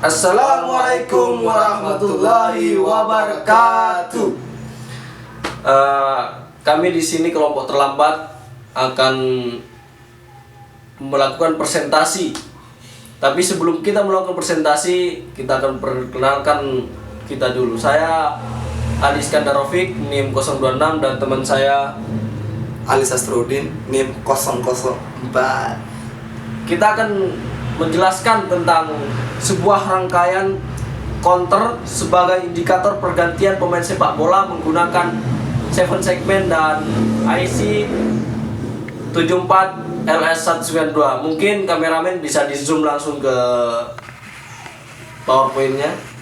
Assalamualaikum warahmatullahi wabarakatuh. Kami di sini kelompok terlambat akan melakukan presentasi. Tapi sebelum kita melakukan presentasi, kita akan perkenalkan kita dulu. Saya Ali Iskandar Rafiq, NIM 026, dan teman saya Ali Sastrudin, NIM 004. Kita akan menjelaskan tentang sebuah rangkaian counter sebagai indikator pergantian pemain sepak bola menggunakan 7 segmen dan IC 74 LS192. Mungkin kameramen bisa di zoom langsung ke PowerPoint-nya.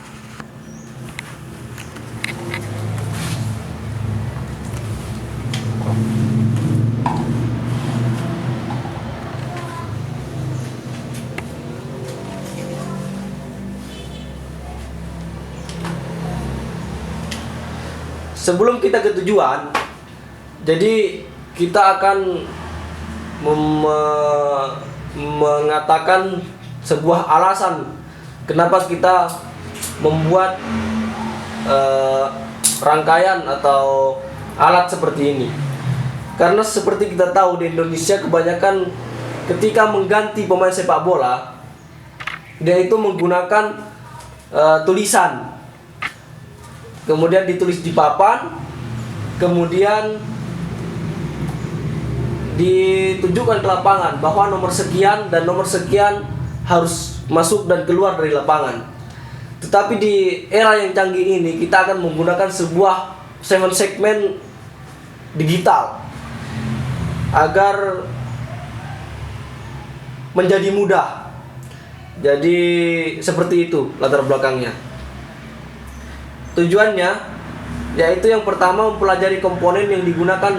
Sebelum kita ke tujuan, jadi kita akan mengatakan sebuah alasan kenapa kita membuat rangkaian atau alat seperti ini. Karena seperti kita tahu, di Indonesia kebanyakan ketika mengganti pemain sepak bola, dia itu menggunakan tulisan. Kemudian ditulis di papan, kemudian ditunjukkan ke lapangan bahwa nomor sekian dan nomor sekian harus masuk dan keluar dari lapangan. Tetapi di era yang canggih ini, kita akan menggunakan sebuah 7 segmen digital agar menjadi mudah. Jadi seperti itu latar belakangnya. Tujuannya yaitu yang pertama, mempelajari komponen yang digunakan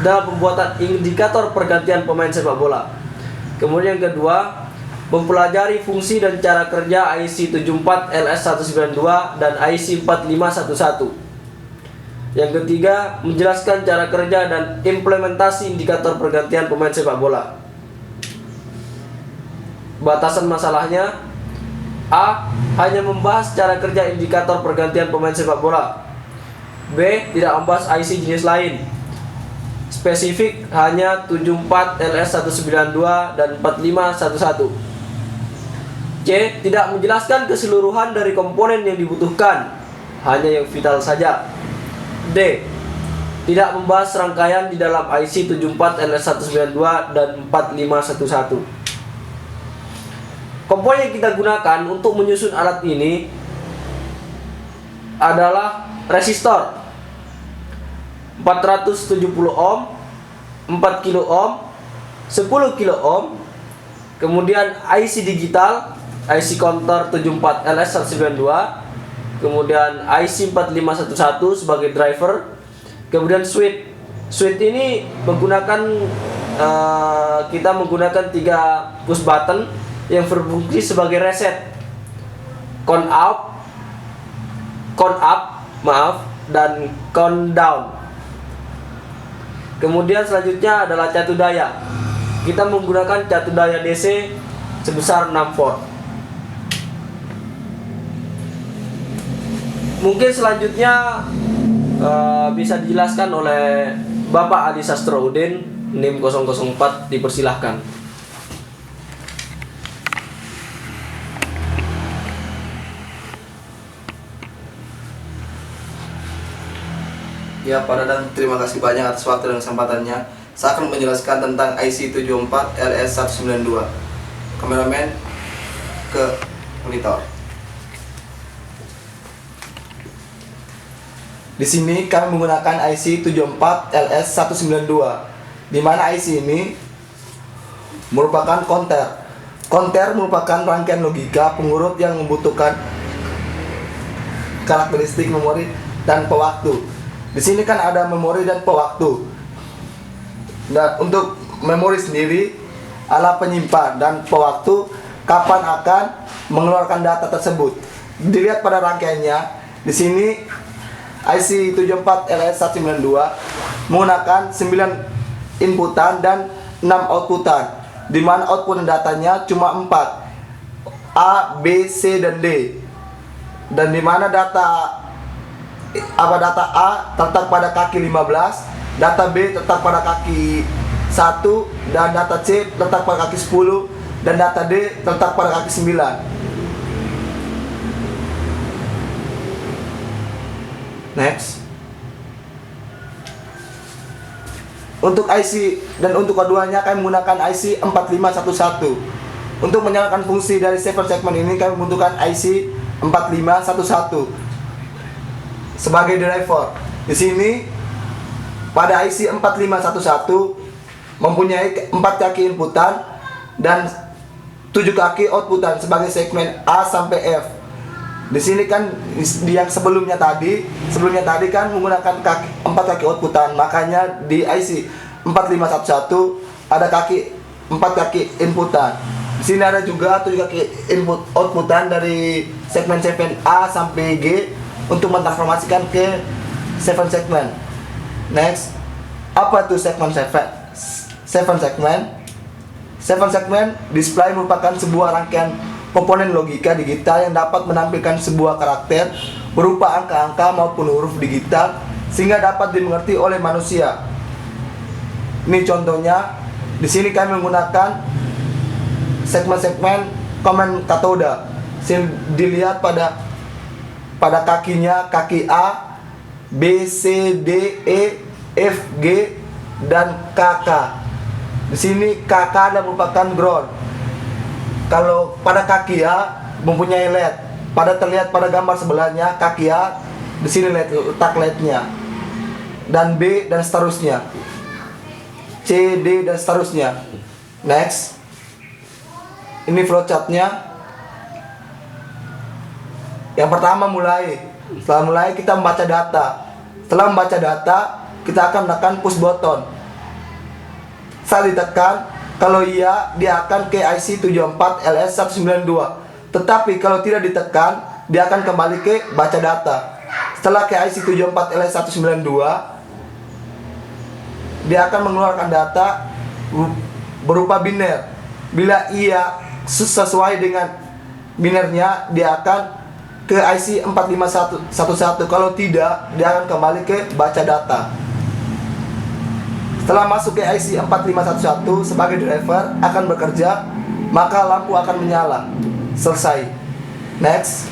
dalam pembuatan indikator pergantian pemain sepak bola. Kemudian yang kedua, mempelajari fungsi dan cara kerja IC 74 LS192 dan IC 4511. Yang ketiga, menjelaskan cara kerja dan implementasi indikator pergantian pemain sepak bola. Batasan masalahnya: A. Hanya membahas cara kerja indikator pergantian pemain sepak bola. B. Tidak membahas IC jenis lain. Spesifik hanya 74 LS192 dan 4511. C. Tidak menjelaskan keseluruhan dari komponen yang dibutuhkan, hanya yang vital saja. D. Tidak membahas rangkaian di dalam IC 74 LS192 dan 4511. Komponen yang kita gunakan untuk menyusun alat ini adalah resistor 470 ohm, 4 kilo ohm, 10 kilo ohm, kemudian IC digital, IC counter 74 LS192, kemudian IC 4511 sebagai driver, kemudian switch. Switch ini menggunakan kita menggunakan 3 push button yang berfungsi sebagai reset, count up, dan count down. Kemudian selanjutnya adalah catu daya. Kita menggunakan catu daya DC sebesar 6 volt. Mungkin selanjutnya bisa dijelaskan oleh Bapak Ali Sastrudin, NIM 004, dipersilahkan. Ya, Pak Dadang, terima kasih banyak atas waktu dan kesempatannya. Saya akan menjelaskan tentang IC 74 LS192. Kameramen ke monitor. Di sini kami menggunakan IC 74 LS192, di mana IC ini merupakan counter. Counter merupakan rangkaian logika pengurut yang membutuhkan karakteristik memori dan pewaktu. Di sini kan ada memori dan pewaktu. Dan untuk memori sendiri adalah penyimpan, dan pewaktu kapan akan mengeluarkan data tersebut. Dilihat pada rangkaiannya. Di sini IC 74 LS192 menggunakan 9 inputan dan 6 outputan, di mana output datanya cuma 4. A, B, C, dan D. Dan di mana data A terletak pada kaki 15, data B terletak pada kaki 1, dan data C terletak pada kaki 10, dan data D terletak pada kaki 9. Next. Untuk IC dan untuk keduanya kami menggunakan IC 4511. Untuk menyalakan fungsi dari 7 segmen ini kami membutuhkan IC 4511 sebagai driver. Di sini pada IC 4511 mempunyai 4 kaki inputan dan 7 kaki outputan sebagai segmen A sampai F. Di sini kan di yang sebelumnya tadi kan menggunakan 4 kaki outputan, makanya di IC 4511 ada 4 kaki inputan. Di sini ada juga 7 kaki input outputan dari segmen A sampai G untuk mentransformasikan ke 7 segmen. Next, apa itu segmen 7 segmen? 7 segmen display merupakan sebuah rangkaian komponen logika digital yang dapat menampilkan sebuah karakter berupa angka-angka maupun huruf digital sehingga dapat dimengerti oleh manusia. Ini contohnya. Di sini kami menggunakan segmen-segmen command katoda. Sini dilihat pada kakinya, kaki A, B, C, D, E, F, G, dan KK. Di sini KK adalah merupakan ground. Kalau pada kaki A mempunyai LED, terlihat pada gambar sebelahnya kaki A, di sini LED, letak LED-nya. Dan B dan seterusnya. C, D dan seterusnya. Next. Ini flowchart-nya. Yang pertama setelah mulai kita membaca data. Setelah membaca data, kita akan menekan push button. Saat ditekan, kalau iya, dia akan ke IC 74LS192. Tetapi kalau tidak ditekan, dia akan kembali ke baca data. Setelah ke IC 74LS192, dia akan mengeluarkan data berupa biner. Bila iya sesuai dengan binernya, dia akan ke IC 4511. Kalau tidak, dia akan kembali ke baca data. Setelah masuk ke IC 4511 sebagai driver akan bekerja, maka lampu akan menyala. Selesai. Next.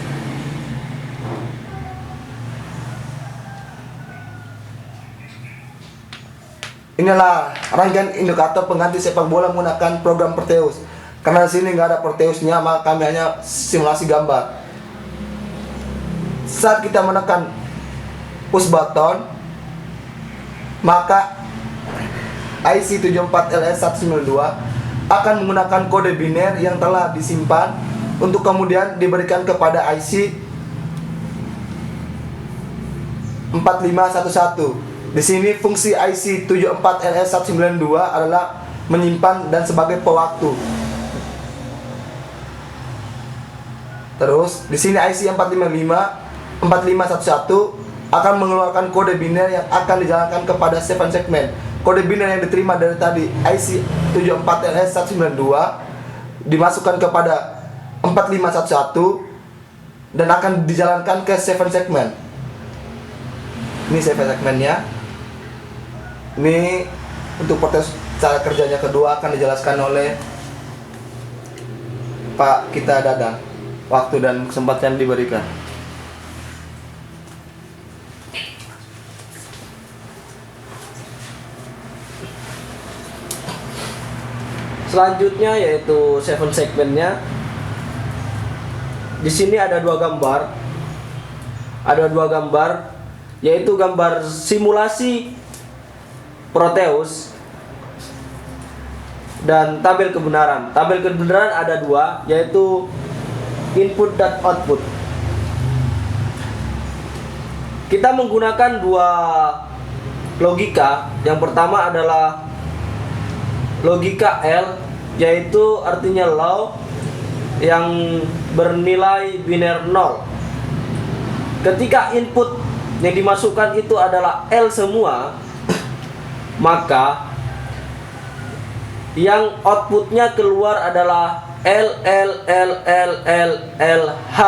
Inilah rangkaian indikator pengganti sepak bola menggunakan program Proteus. Karena di sini nggak ada Proteusnya, maka kami hanya simulasi gambar. Saat kita menekan push button, maka IC 74LS192 akan menggunakan kode biner yang telah disimpan untuk kemudian diberikan kepada IC 4511. Di sini fungsi IC 74LS192 adalah menyimpan dan sebagai pewaktu. Terus di sini IC 4511 akan mengeluarkan kode biner yang akan dijalankan kepada 7 segmen. Kode biner yang diterima dari tadi IC 74LS192 dimasukkan kepada 4511 dan akan dijalankan ke 7 segmen. Ini 7 segmennya. Ini untuk proses cara kerjanya kedua akan dijelaskan oleh Pak Kita Dadang. Waktu dan kesempatan diberikan. Selanjutnya yaitu 7 segmennya. Di sini ada dua gambar. Yaitu gambar simulasi Proteus dan tabel kebenaran. Tabel kebenaran ada dua, yaitu input dan output. Kita menggunakan dua logika. Yang pertama adalah logika L, yaitu artinya low, yang bernilai biner 0. Ketika input yang dimasukkan itu adalah L semua, maka yang outputnya keluar adalah L L L L L L H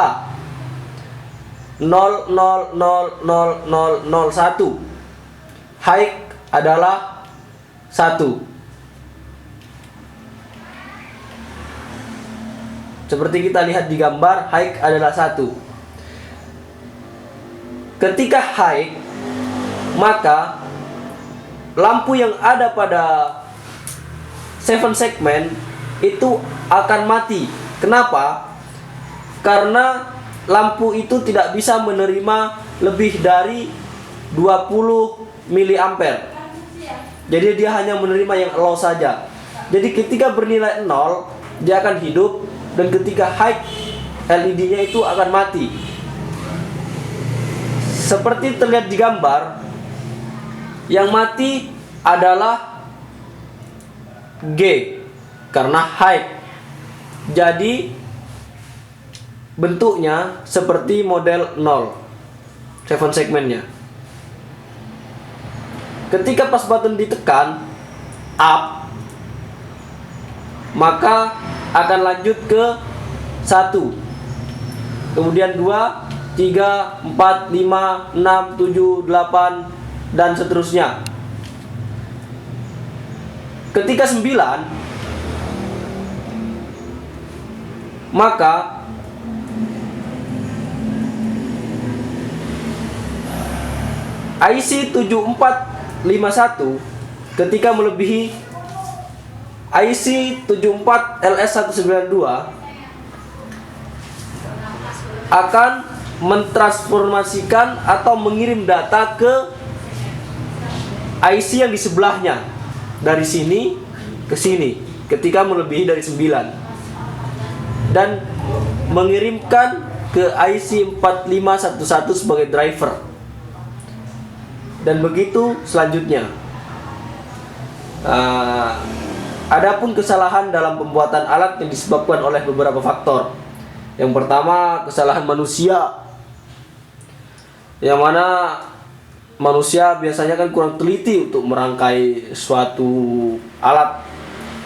0,000,001. High adalah 1. Seperti kita lihat di gambar, high adalah 1. Ketika high, maka lampu yang ada pada 7 segmen itu akan mati. Kenapa? Karena lampu itu tidak bisa menerima lebih dari 20 miliampere. Jadi dia hanya menerima yang low saja. Jadi ketika bernilai 0, dia akan hidup, dan ketika high, LED-nya itu akan mati. Seperti terlihat di gambar, yang mati adalah G karena high. Jadi bentuknya seperti model 0, 7 segmennya. Ketika pas button ditekan up, maka akan lanjut ke 1, kemudian 2, 3, 4, 5, 6, 7, 8, dan seterusnya. Ketika 9, maka IC 7451 ketika melebihi IC 74LS192 akan mentransformasikan atau mengirim data ke IC yang di sebelahnya, dari sini ke sini ketika melebihi dari 9, dan mengirimkan ke IC 4511 sebagai driver, dan begitu selanjutnya. Adapun kesalahan dalam pembuatan alat yang disebabkan oleh beberapa faktor. Yang pertama, kesalahan manusia, yang mana manusia biasanya kan kurang teliti untuk merangkai suatu alat,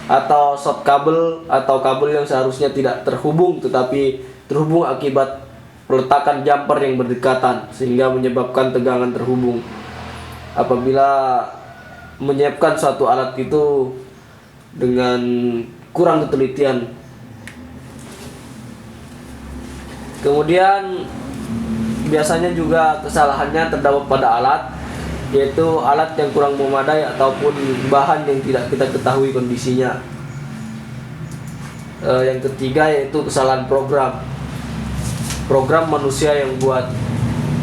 atau short kabel, atau kabel yang seharusnya tidak terhubung tetapi terhubung akibat peletakan jumper yang berdekatan, sehingga menyebabkan tegangan terhubung. Apabila menyiapkan suatu alat itu dengan kurang ketelitian. Kemudian biasanya juga kesalahannya terdapat pada alat, yaitu alat yang kurang memadai ataupun bahan yang tidak kita ketahui kondisinya. Yang ketiga yaitu kesalahan program manusia yang buat.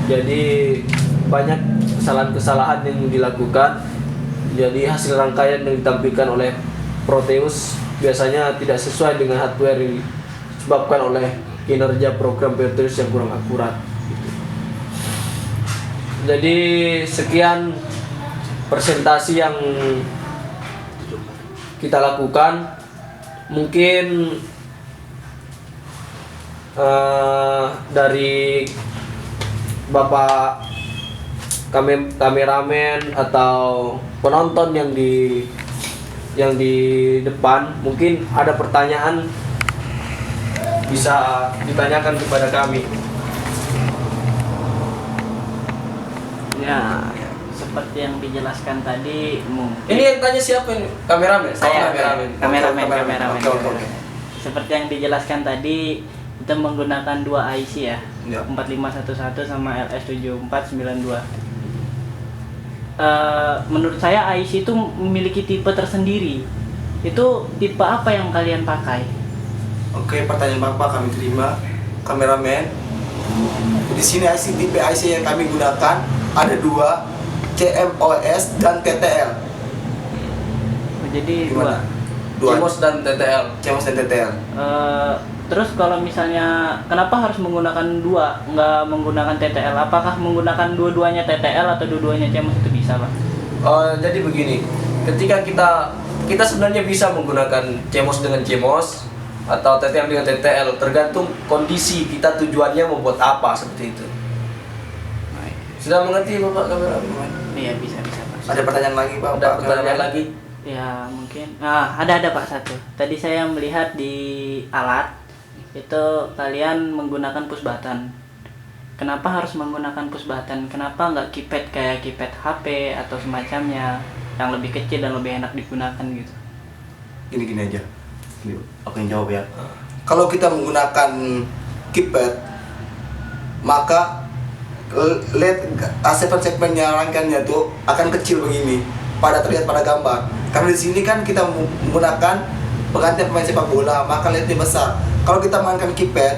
Jadi banyak kesalahan-kesalahan yang dilakukan. Jadi hasil rangkaian yang ditampilkan oleh Proteus biasanya tidak sesuai dengan hardware yang disebabkan oleh kinerja program Proteus yang kurang akurat. Jadi sekian presentasi yang kita lakukan. Mungkin dari Bapak kameramen atau penonton yang di depan, mungkin ada pertanyaan, bisa ditanyakan kepada kami. Ya, seperti yang dijelaskan tadi, mungkin Ini yang tanya siapa ini? Kameramen? saya Kameramen. Oke. Seperti yang dijelaskan tadi, kita menggunakan 2 IC ya, Ya. 4511 sama LS7492. Menurut saya IC itu memiliki tipe tersendiri. Itu tipe apa yang kalian pakai? Oke, pertanyaan Bapak kami terima. Kameramen, di sini tipe IC yang kami gunakan ada 2, CMOS dan TTL. Jadi Gimana? dua. CMOS dan TTL. CMOS dan TTL. Terus kalau misalnya kenapa harus menggunakan 2, nggak menggunakan TTL? Apakah menggunakan dua-duanya TTL atau dua-duanya CMOS itu bisa, Pak? Jadi begini, ketika kita sebenarnya bisa menggunakan CMOS dengan CMOS atau TTL dengan TTL, tergantung kondisi kita tujuannya membuat apa, seperti itu. Sudah mengerti Bapak kameramen? Iya, bisa Pak. Ada pertanyaan lagi Pak? Ada pertanyaan lagi? Ya mungkin ada Pak satu. Tadi saya melihat di alat itu kalian menggunakan push button. Kenapa harus menggunakan push button? Kenapa nggak keypad kayak keypad HP atau semacamnya yang lebih kecil dan lebih enak digunakan gitu? Gini aja. Aku yang jawab ya. Kalau kita menggunakan keypad, maka LED segmennya rangkaiannya tuh akan kecil begini, terlihat pada gambar. Karena di sini kan kita menggunakan penggantian pemain sepak bola, maka LED-nya besar. Kalau kita mainkan keypad